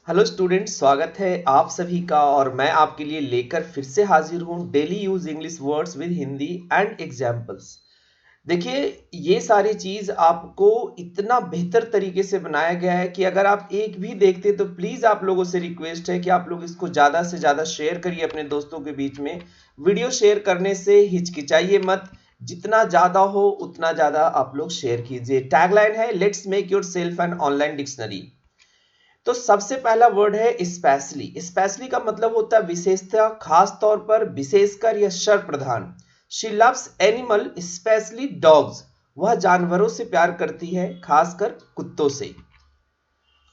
Hello students, स्वागत है आप सभी का। और मैं आपके लिए लेकर फिर से हाजिर हूं daily use English words with Hindi and examples. देखिए, ये सारी चीज आपको इतना बेहतर तरीके से बनाया गया है कि अगर आप एक भी देखते तो प्लीज आप लोगों से रिक्वेस्ट है कि आप लोग इसको ज्यादा से ज्यादा शेयर करिए अपने दोस्तों के बीच में। वीडियो शेयर करने से हिचकिचाइए मत, जितना ज्यादा हो उतना ज्यादा आप लोग शेयर कीजिए। टैगलाइन है let's make your self an online dictionary. तो सबसे पहला वर्ड है स्पेशली। स्पेशली का मतलब होता है विशेषता, खास तौर पर, विशेषकर या सर्वप्रधान। She loves animal specially dogs. वह जानवरों से प्यार करती है, खासकर कुत्तों से।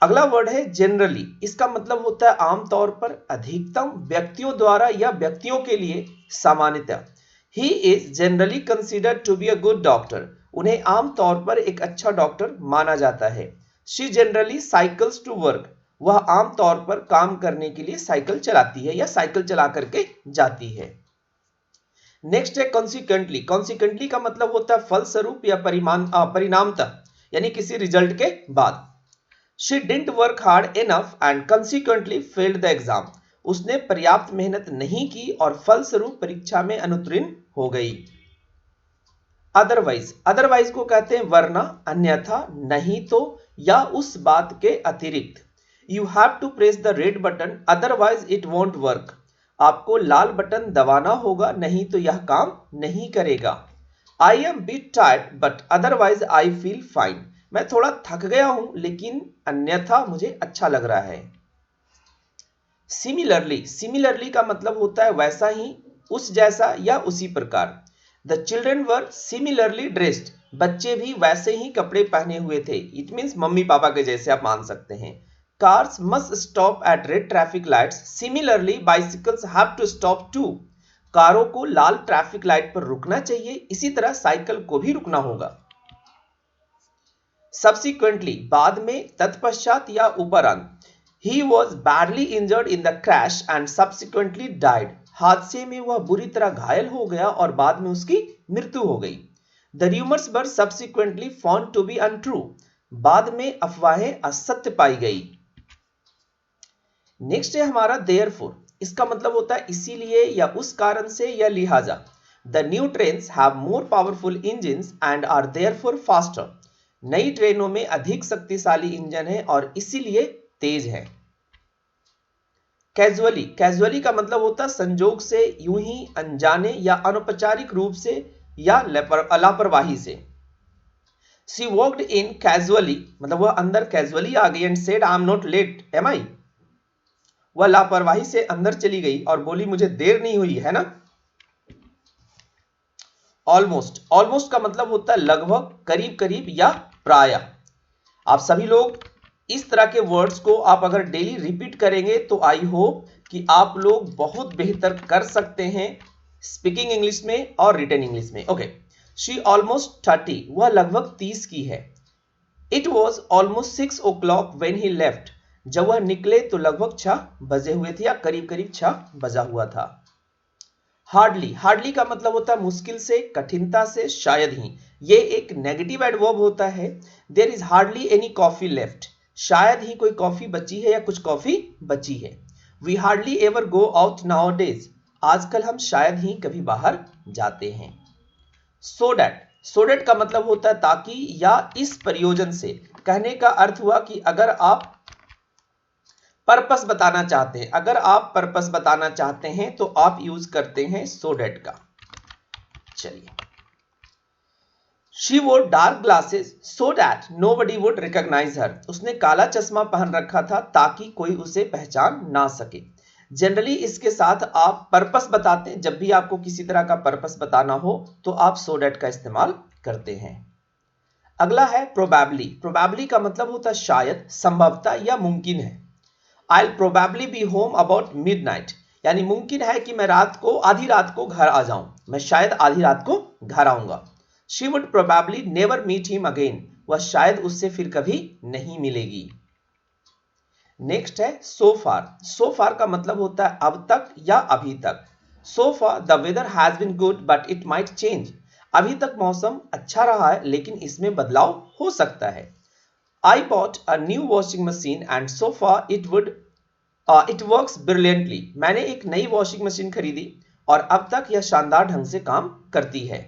अगला वर्ड है जनरली। इसका मतलब होता है आमतौर पर, अधिकतम, व्यक्तियों द्वारा या व्यक्तियों के लिए, सामान्यतः। He is generally considered to be a good doctor. उन्हें आमतौर पर एक अच्छा डॉक्टर माना जाता है। She generally cycles to work. वह आमतौर पर काम करने के लिए साइकिल चलाती है या साइकिल चला करके जाती है। नेक्स्ट है कॉन्सिक्वेंटली। कॉन्सिक्वेंटली का मतलब होता है फलस्वरूप या परिणामतः, यानी किसी रिजल्ट के बाद। She didn't work hard enough and consequently failed the exam. उसने पर्याप्त मेहनत नहीं की और फलस्वरूप परीक्षा में अनुत्तीर्ण हो गई। अदरवाइज। अदरवाइज को कहते हैं वरना, अन्यथा, नहीं तो, या उस बात के अतिरिक्त। You have to press the red button otherwise it won't work. आपको लाल बटन दबाना होगा, नहीं तो यह काम नहीं करेगा। I am bit tired but otherwise I feel fine. मैं थोड़ा थक गया हूं लेकिन अन्यथा मुझे अच्छा लग रहा है। सिमिलरली। सिमिलरली का मतलब होता है वैसा ही, उस जैसा या उसी प्रकार। The children were similarly dressed. बच्चे भी वैसे ही कपड़े पहने हुए थे। इट मीन्स मम्मी पापा के जैसे आप मान सकते हैं। Cars must stop at red traffic lights, similarly bicycles have to stop too. कारों को लाल ट्रैफिक लाइट पर रुकना चाहिए, इसी तरह साइकिल को भी रुकना होगा। सब्सिक्वेंटली, बाद में, तत्पश्चात या उपरांत। He was badly injured in the crash and subsequently died. हादसे में वह बुरी तरह घायल हो गया और बाद में उसकी मृत्यु हो गई। The rumours were subsequently found to be untrue. बाद में अफवाहें असत्य पाई गई। नेक्स्ट है हमारा देयरफॉर। इसका मतलब होता है इसीलिए या उस कारण से या लिहाजा। The new trains have more powerful engines and are therefore faster. नई ट्रेनों में अधिक शक्तिशाली इंजन है और इसीलिए तेज है। कैजुअली। कैजुअली का मतलब होता है संजोग से, यूं ही, अनजाने या अनौपचारिक रूप से या लापरवाही से। शी वॉक्ड इन कैजुअली, मतलब वह अंदर कैजुअली आ गई and said I am not late am I. वह लापरवाही से अंदर चली गई और बोली मुझे देर नहीं हुई है ना। ऑलमोस्ट। ऑलमोस्ट का मतलब होता है लगभग, करीब करीब या प्राय। आप सभी लोग इस तरह के वर्ड्स को आप अगर डेली रिपीट करेंगे तो आई होप कि आप लोग बहुत बेहतर कर सकते हैं स्पीकिंग इंग्लिश में और रिटन इंग्लिश में। ओके। She almost 30। वह लगभग 30 की है। It was almost 6 o'clock when he left. जब वह निकले तो लगभग 6 बजे हुए थे या करीब करीब 6 बजा हुआ था। हार्डली। हार्डली का मतलब होता है मुश्किल से, कठिनता से, शायद ही। ये एक नेगेटिव एडवर्ब होता है। There is hardly any coffee left. शायद ही कोई कॉफी बची है या कुछ कॉफी बची है। We hardly ever go out nowadays. आजकल हम शायद ही कभी बाहर जाते हैं। So that. सो डैट का मतलब होता है ताकि या इस प्रयोजन से। कहने का अर्थ हुआ कि अगर आप पर्पस बताना चाहते हैं, अगर आप पर्पस बताना चाहते हैं तो आप यूज करते हैं सो डैट का। चलिए। She wore dark glasses so that nobody would recognise her. उसने काला चश्मा पहन रखा था ताकि कोई उसे पहचान ना सके। जनरली इसके साथ आप पर्पस बताते हैं, जब भी आपको किसी तरह का पर्पस बताना हो तो आप सो डैट का इस्तेमाल करते हैं। अगला है प्रोबेबली। प्रोबेबली का मतलब होता है शायद, संभवतः या मुमकिन है। I'll probably be home about midnight। यानी मुमकिन है कि मैं आधी रात को घर आ जाऊं। मैं शायद आधी रात को घर आऊंगा। She would probably never meet him again। वह शायद उससे फिर कभी नहीं मिलेगी। नेक्स्ट है so far। So far का मतलब होता है अब तक या अभी तक। So far the weather has been good but it might change। अभी तक मौसम अच्छा रहा है लेकिन इसमें बदलाव हो सकता है। I bought a new washing machine and so far it works brilliantly. मैंने एक नई वॉशिंग मशीन खरीदी और अब तक यह शानदार ढंग से काम करती है।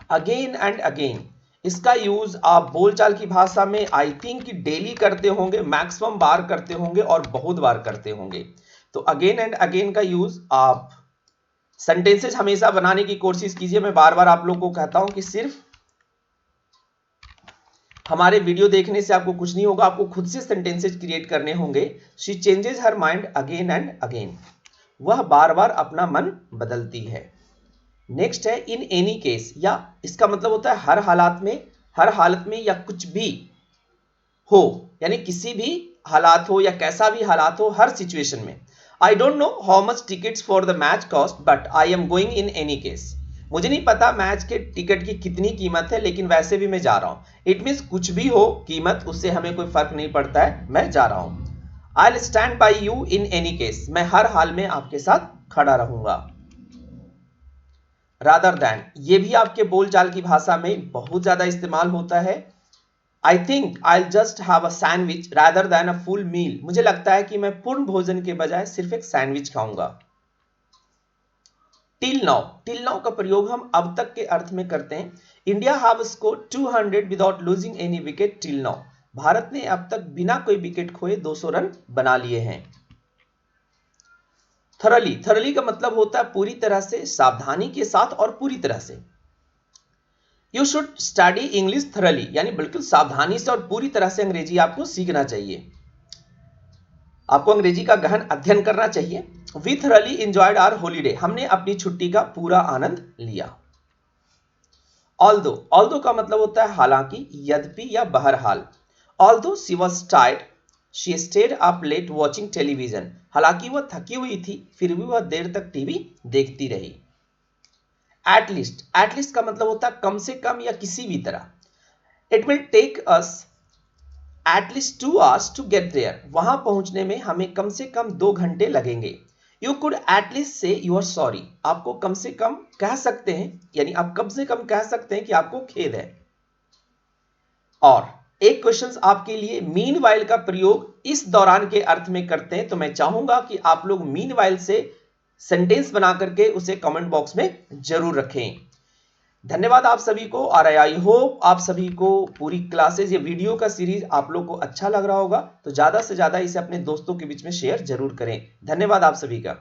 अगेन एंड अगेन, इसका यूज आप बोलचाल की भाषा में आई थिंक डेली करते होंगे, मैक्सिमम बार करते होंगे और बहुत बार करते होंगे। तो अगेन एंड अगेन का यूज आप सेंटेंसेस हमेशा बनाने की कोशिश कीजिए। मैं बार बार आप लोगों को कहता हूं कि सिर्फ हमारे वीडियो देखने से आपको कुछ नहीं होगा, आपको खुद से सेंटेंसेस क्रिएट करने होंगे। She changes her mind again and again, वह बार बार अपना मन बदलती है। नेक्स्ट है इन एनी केस, या इसका मतलब होता है हर हालात में, हर हालत में या कुछ भी हो, यानी किसी भी हालात हो या कैसा भी हालात हो, हर सिचुएशन में। I don't know how much tickets for the match cost but I am going in any case. मुझे नहीं पता मैच के टिकट की कितनी कीमत है, लेकिन वैसे भी मैं जा रहा हूं। इट मीन्स कुछ भी हो कीमत, उससे हमें कोई फर्क नहीं पड़ता है, मैं जा रहा हूं। I will stand by you in any case, मैं हर हाल में आपके साथ खड़ा रहूंगा। रादर दैन, ये भी आपके बोलचाल की भाषा में बहुत ज्यादा इस्तेमाल होता है। I think I just have a sandwich rather than a full meal, मुझे लगता है कि मैं पूर्ण भोजन के बजाय सिर्फ एक सैंडविच खाऊंगा। टिल नाउ, टिल नाउ का प्रयोग हम अब तक के अर्थ में करते हैं। India have scored 200 without losing any wicket till now, Bharat ने अब तक बिना कोई विकेट खोए 200 रन बना लिए हैं। थरली, थरली का मतलब होता है पूरी तरह से, सावधानी के साथ और पूरी तरह से। You should study English thoroughly, यानी बिल्कुल सावधानी से और पूरी तरह से अंग्रेजी आपको सीखना चाहिए, आपको अंग्रेजी का गहन अध्ययन करना चाहिए। We thoroughly enjoyed our holiday, हमने अपनी छुट्टी का पूरा आनंद लिया। ऑल्दो, ऑल्दो का मतलब होता है हालांकि, यद्यपि या बहरहाल। Although she was tired she stayed up late watching television, हालांकि वह थकी हुई थी फिर भी वह देर तक टीवी देखती रही। एटलीस्ट, एटलीस्ट का मतलब होता है कम से कम या किसी भी तरह। It will take us at least 2 hours to get there, वहां पहुंचने में हमें कम से कम 2 घंटे लगेंगे। यू कुड एटलीस्ट से यू आर सॉरी, आपको कम से कम कह सकते हैं, यानी आप कम से कम कह सकते हैं कि आपको खेद है। और एक क्वेश्चन आपके लिए, मीन वाइल का प्रयोग इस दौरान के अर्थ में करते हैं, तो मैं चाहूंगा कि आप लोग मीन वाइल से सेंटेंस बना करके उसे कमेंट बॉक्स में जरूर रखें। धन्यवाद आप सभी को, और आई होप आप सभी को पूरी क्लासेस, ये वीडियो का सीरीज आप लोग को अच्छा लग रहा होगा, तो ज्यादा से ज्यादा इसे अपने दोस्तों के बीच में शेयर जरूर करें। धन्यवाद आप सभी का।